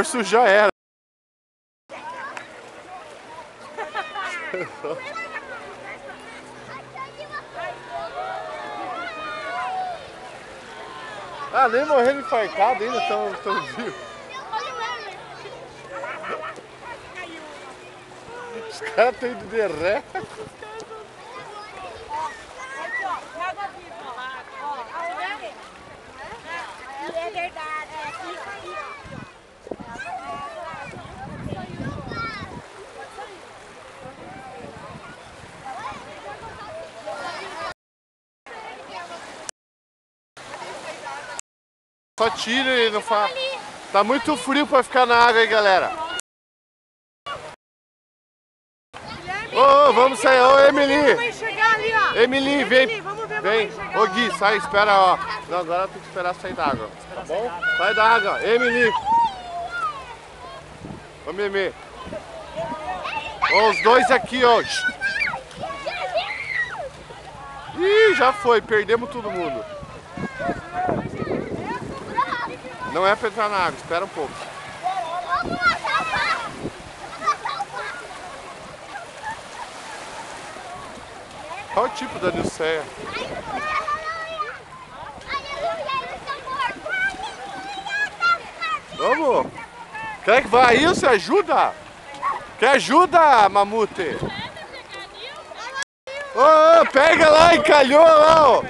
Urso já era. Ah, nem morrendo infartado ainda, tão vivos. Os caras estão indo de ré. É verdade. Só tira e não fala. Tá muito frio pra ficar na água aí, galera. Ô, vamos sair. Ô, Emily. Emily, vem. Vem. Ô, Gui, sai, espera, ó. Não, agora tem que esperar sair da água. Tá bom? Sai da água. Emily. Ô, Mimi. Ó, os dois aqui, ó. Ih, já foi. Perdemos todo mundo. Não é pra entrar na água, espera um pouco. Qual o tipo da Nilceia? Vamos! Quer que vá aí? Você ajuda? Quer ajuda, Mamute? Ô, pega lá, encalhou lá, ó!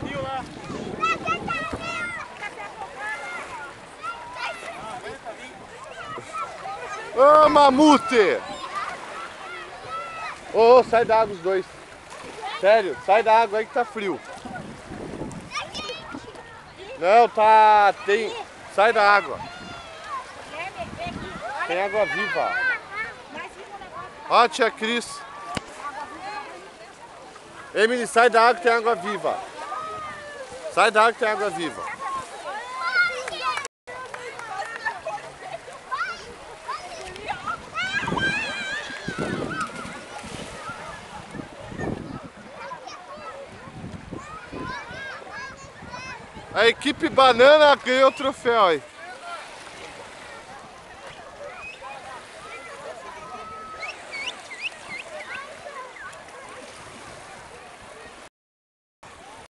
Ô, Mamute! Ô, sai da água os dois. Sério, sai da água aí que tá frio. Não, tá... tem... Sai da água. Tem água viva. Ó, tia Cris. Emily, sai da água que tem água viva. Sai da água que tem água viva. A equipe banana ganhou o troféu aí.